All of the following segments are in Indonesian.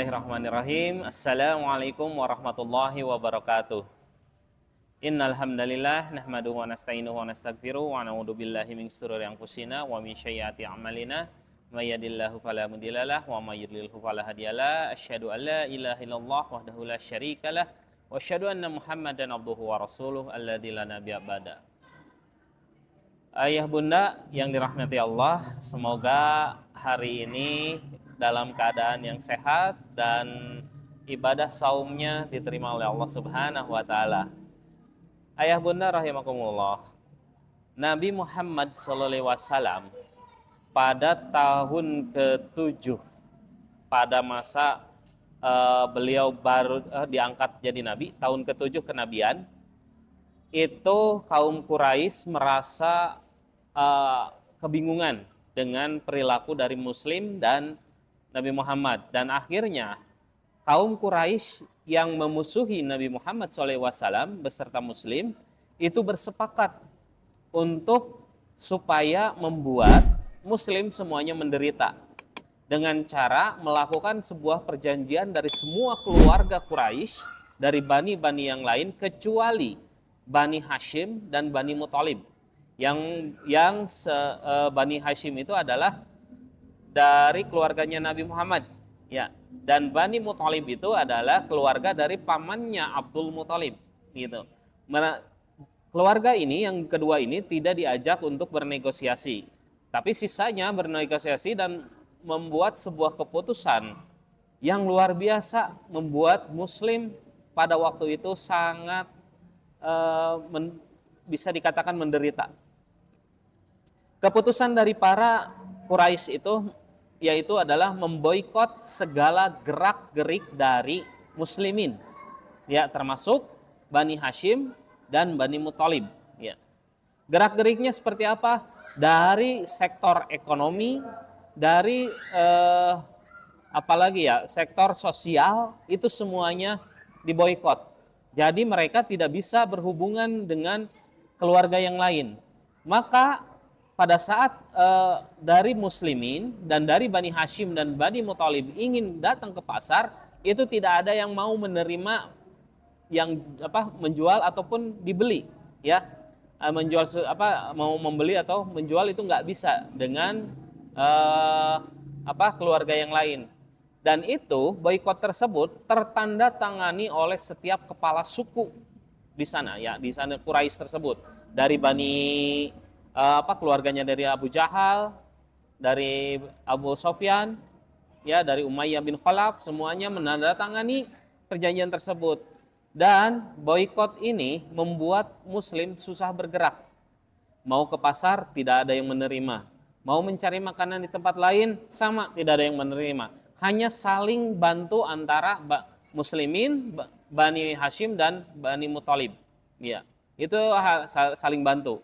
Bismillahirrahmanirrahim. Assalamualaikum warahmatullahi wabarakatuh. Innal hamdalillah nahmaduhu wa nasta'inuhu wa nastaghfiruh wa na'udzu billahi min shururi anfusina wa min sayyiati a'malina. May yahdihillahu fala mudhillalah wa may yudlilhu fala hadiyalah. Asyhadu an la ilaha illallah wahdahu la syarikalah wa asyhadu anna Muhammadan abduhu wa rasuluh alladzi la nabiyya ba'da. Ayah bunda yang dirahmati Allah, semoga hari ini dalam keadaan yang sehat dan ibadah saumnya diterima oleh Allah Subhanahu wa taala. Ayah bunda rahimakumullah, Nabi Muhammad SAW pada tahun ke-7 pada masa beliau baru diangkat jadi nabi, tahun ke-7 kenabian, itu kaum Quraisy merasa kebingungan dengan perilaku dari Muslim dan Nabi Muhammad, dan akhirnya kaum Quraisy yang memusuhi Nabi Muhammad SAW beserta Muslim itu bersepakat untuk supaya membuat Muslim semuanya menderita dengan cara melakukan sebuah perjanjian dari semua keluarga Quraisy dari bani-bani yang lain kecuali Bani Hashim dan Bani Muthalib. Bani Hashim itu adalah dari keluarganya Nabi Muhammad, ya. Dan Bani Muthalib itu adalah keluarga dari pamannya Abdul Muthalib, gitu. Keluarga ini yang kedua ini tidak diajak untuk bernegosiasi, tapi sisanya bernegosiasi dan membuat sebuah keputusan yang luar biasa, membuat Muslim pada waktu itu sangat bisa dikatakan menderita. Keputusan dari para Quraisy itu yaitu adalah memboikot segala gerak-gerik dari muslimin, ya, termasuk Bani Hashim dan Bani Muthalib, ya. Gerak-geriknya seperti apa? Dari sektor ekonomi, dari apalagi ya, sektor sosial, itu semuanya diboikot. Jadi mereka tidak bisa berhubungan dengan keluarga yang lain. Maka pada saat dari muslimin dan dari Bani Hashim dan Bani Muthalib ingin datang ke pasar, itu tidak ada yang mau menerima yang menjual ataupun dibeli, ya. Mau membeli atau menjual itu nggak bisa dengan keluarga yang lain. Dan itu boikot tersebut tertanda tangani oleh setiap kepala suku di sana, ya, di sana Quraisy tersebut, dari Bani keluarganya dari Abu Jahal, dari Abu Sofyan, ya, dari Umayyah bin Khalaf, semuanya menandatangani perjanjian tersebut. Dan boikot ini membuat Muslim susah bergerak. Mau ke pasar tidak ada yang menerima, mau mencari makanan di tempat lain sama, tidak ada yang menerima. Hanya saling bantu antara Muslimin, Bani Hashim dan Bani Muthalib, ya, itu saling bantu.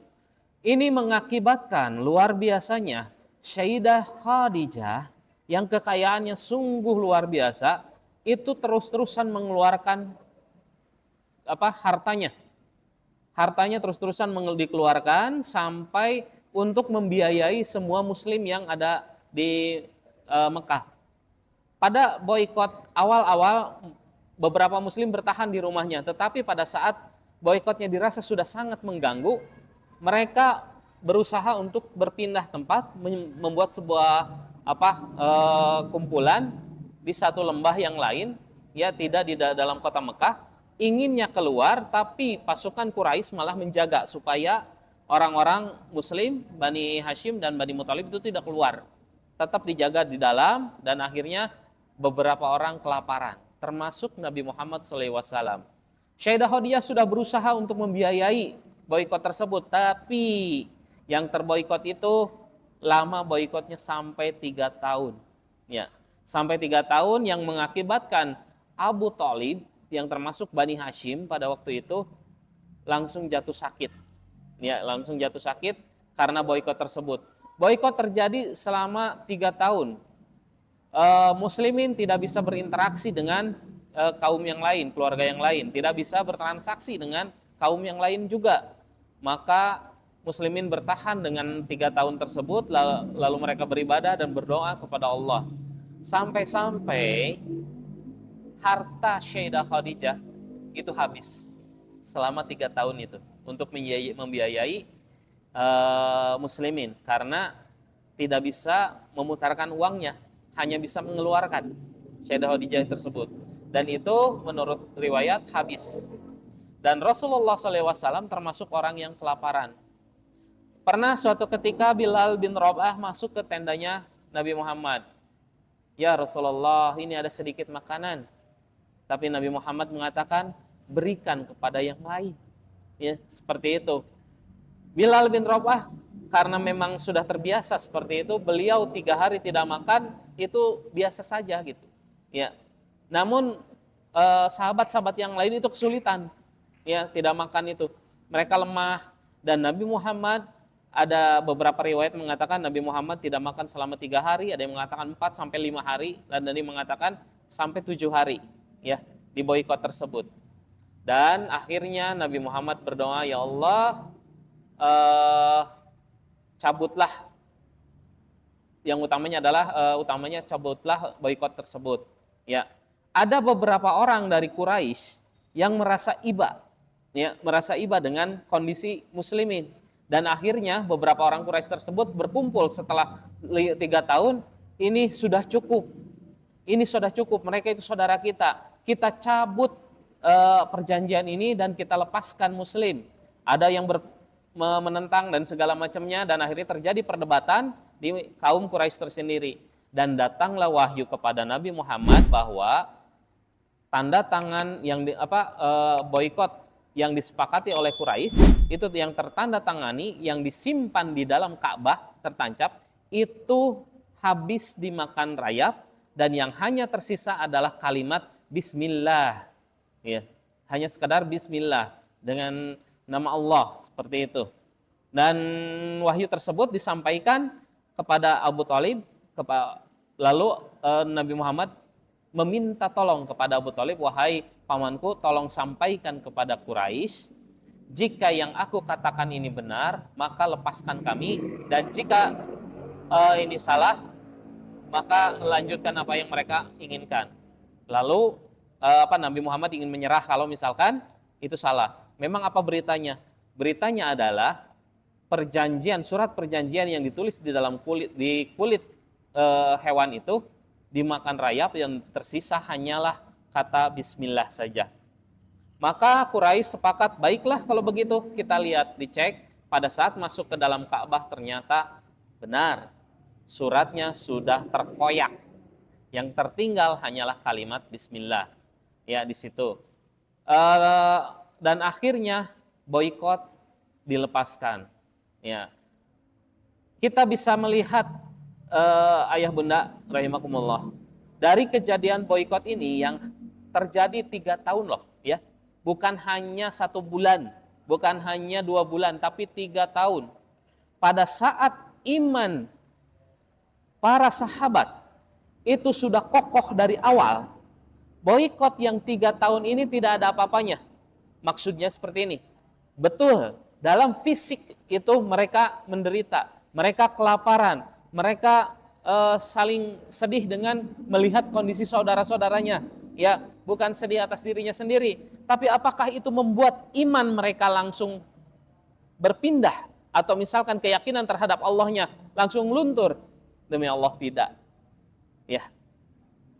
Ini mengakibatkan luar biasanya Sayyidah Khadijah yang kekayaannya sungguh luar biasa itu terus-terusan mengeluarkan hartanya. Hartanya terus-terusan dikeluarkan sampai untuk membiayai semua muslim yang ada di Mekah. Pada boikot awal-awal beberapa muslim bertahan di rumahnya, tetapi pada saat boikotnya dirasa sudah sangat mengganggu, mereka berusaha untuk berpindah tempat, membuat sebuah kumpulan di satu lembah yang lain, ya, tidak di dalam kota Mekah. Inginnya keluar, tapi pasukan Quraisy malah menjaga supaya orang-orang Muslim, Bani Hashim dan Bani Muthalib itu tidak keluar, tetap dijaga di dalam. Dan akhirnya beberapa orang kelaparan, termasuk Nabi Muhammad SAW. Sayyidah Khadijah sudah berusaha untuk membiayai boikot tersebut, tapi yang terboikot itu lama boikotnya sampai 3 tahun, ya, sampai 3 tahun, yang mengakibatkan Abu Thalib yang termasuk Bani Hashim pada waktu itu langsung jatuh sakit, ya, langsung jatuh sakit karena boikot tersebut. Boikot terjadi selama 3 tahun. Muslimin tidak bisa berinteraksi dengan kaum yang lain, keluarga yang lain, tidak bisa bertransaksi dengan kaum yang lain juga. Maka muslimin bertahan dengan 3 tahun tersebut, lalu mereka beribadah dan berdoa kepada Allah. Sampai-sampai harta Sayyidah Khadijah itu habis selama 3 tahun itu untuk membiayai muslimin, karena tidak bisa memutarkan uangnya, hanya bisa mengeluarkan Sayyidah Khadijah tersebut, dan itu menurut riwayat habis. Dan Rasulullah SAW termasuk orang yang kelaparan. Pernah suatu ketika Bilal bin Rabah masuk ke tendanya Nabi Muhammad. Ya Rasulullah, ini ada sedikit makanan. Tapi Nabi Muhammad mengatakan, berikan kepada yang lain. Ya, seperti itu. Bilal bin Rabah karena memang sudah terbiasa seperti itu, beliau 3 hari tidak makan, itu biasa saja gitu. Ya. Namun sahabat-sahabat yang lain itu kesulitan. Ya, tidak makan itu. Mereka lemah, dan Nabi Muhammad, ada beberapa riwayat mengatakan Nabi Muhammad tidak makan selama 3 hari, ada yang mengatakan 4 sampai 5 hari, dan ada yang mengatakan sampai 7 hari ya di boikot tersebut. Dan akhirnya Nabi Muhammad berdoa, ya Allah, cabutlah, yang utamanya adalah cabutlah boikot tersebut. Ya, ada beberapa orang dari Quraisy yang merasa iba, ya, merasa iba dengan kondisi muslimin. Dan akhirnya beberapa orang Quraisy tersebut berkumpul setelah 3 tahun, ini sudah cukup. Ini sudah cukup, mereka itu saudara kita. Kita cabut perjanjian ini dan kita lepaskan muslim. Ada yang menentang dan segala macamnya, dan akhirnya terjadi perdebatan di kaum Quraisy tersendiri. Dan datanglah wahyu kepada Nabi Muhammad bahwa tanda tangan yang boikot yang disepakati oleh Quraisy itu yang tertanda tangani, yang disimpan di dalam Ka'bah tertancap, itu habis dimakan rayap, dan yang hanya tersisa adalah kalimat Bismillah, ya, hanya sekadar Bismillah dengan nama Allah, seperti itu. Dan wahyu tersebut disampaikan kepada Abu Thalib, lalu Nabi Muhammad meminta tolong kepada Abu Thalib, wahai pamanku, tolong sampaikan kepada Quraisy, jika yang aku katakan ini benar, maka lepaskan kami, dan jika ini salah, maka lanjutkan apa yang mereka inginkan. Lalu Nabi Muhammad ingin menyerah kalau misalkan itu salah. Memang apa beritanya? Beritanya adalah perjanjian, surat perjanjian yang ditulis di dalam kulit hewan itu dimakan rayap, yang tersisa hanyalah kata Bismillah saja. Maka Quraisy sepakat, baiklah kalau begitu, kita lihat, dicek, pada saat masuk ke dalam Ka'bah ternyata benar, suratnya sudah terkoyak. Yang tertinggal hanyalah kalimat Bismillah. Ya, di situ. Dan akhirnya boikot dilepaskan. Ya. Kita bisa melihat ayah bunda rahimakumullah, dari kejadian boikot ini yang terjadi 3 tahun loh, ya, bukan hanya 1 bulan, bukan hanya 2 bulan, tapi 3 tahun. Pada saat iman para sahabat itu sudah kokoh dari awal, boikot yang 3 tahun ini tidak ada apa-apanya. Maksudnya seperti ini, betul, dalam fisik itu mereka menderita, mereka kelaparan, mereka saling sedih dengan melihat kondisi saudara-saudaranya, ya, bukan sedih atas dirinya sendiri. Tapi apakah itu membuat iman mereka langsung berpindah, atau misalkan keyakinan terhadap Allahnya langsung luntur? Demi Allah, tidak. Ya.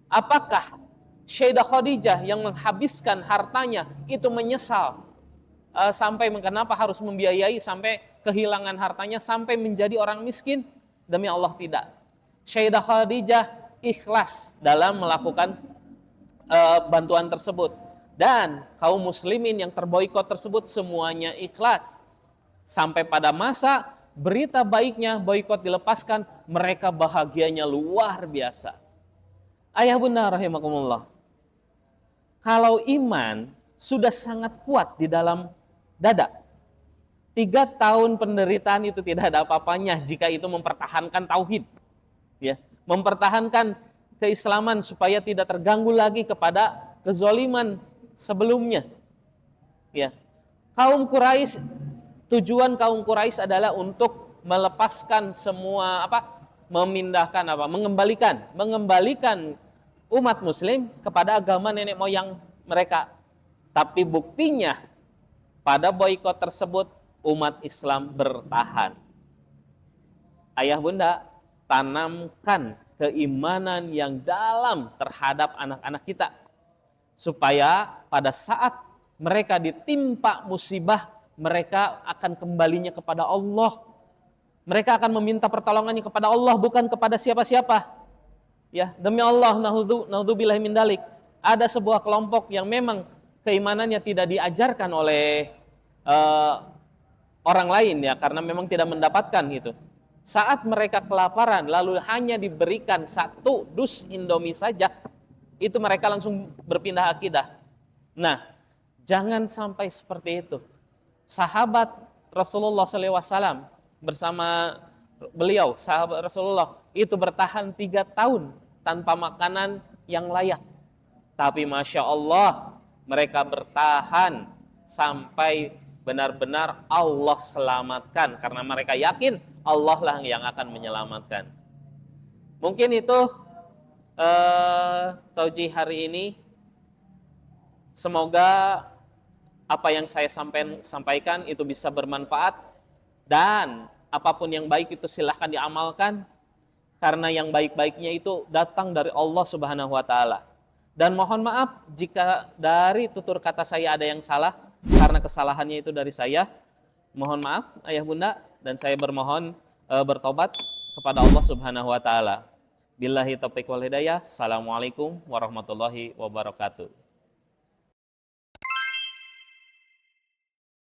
Apakah Sayyidah Khadijah yang menghabiskan hartanya itu menyesal sampai kenapa harus membiayai sampai kehilangan hartanya, sampai menjadi orang miskin? Demi Allah, tidak. Sayyidah Khadijah ikhlas dalam melakukan bantuan tersebut, dan kaum muslimin yang terboikot tersebut semuanya ikhlas. Sampai pada masa berita baiknya boikot dilepaskan, mereka bahagianya luar biasa. Ayah bunda rahimakumullah, kalau iman sudah sangat kuat di dalam dada, 3 tahun penderitaan itu tidak ada apa-apanya jika itu mempertahankan tauhid, ya, mempertahankan keislaman supaya tidak terganggu lagi kepada kezaliman sebelumnya. Ya. Tujuan kaum Quraisy adalah untuk melepaskan semua mengembalikan umat muslim kepada agama nenek moyang mereka. Tapi buktinya pada boikot tersebut umat Islam bertahan. Ayah bunda, tanamkan keimanan yang dalam terhadap anak-anak kita, supaya pada saat mereka ditimpa musibah, mereka akan kembalinya kepada Allah. Mereka akan meminta pertolongannya kepada Allah, bukan kepada siapa-siapa. Ya, demi Allah, naudzubillahi min dalik. Ada sebuah kelompok yang memang keimanannya tidak diajarkan oleh orang lain, ya, karena memang tidak mendapatkan itu. Saat mereka kelaparan lalu hanya diberikan 1 dus Indomie saja, itu mereka langsung berpindah akidah. Nah, jangan sampai seperti itu. Sahabat Rasulullah SAW bersama beliau, sahabat Rasulullah itu bertahan 3 tahun tanpa makanan yang layak. Tapi Masya Allah, mereka bertahan sampai benar-benar Allah selamatkan, karena mereka yakin Allah lah yang akan menyelamatkan. Mungkin itu taujih hari ini. Semoga apa yang saya sampaikan itu bisa bermanfaat, dan apapun yang baik itu silahkan diamalkan, karena yang baik-baiknya itu datang dari Allah Subhanahu wa Ta'ala. Dan mohon maaf jika dari tutur kata saya ada yang salah, karena kesalahannya itu dari saya. Mohon maaf ayah bunda, dan saya bermohon bertobat kepada Allah Subhanahu wa Ta'ala. Billahi taufiq wal hidayah. Assalamualaikum warahmatullahi wabarakatuh.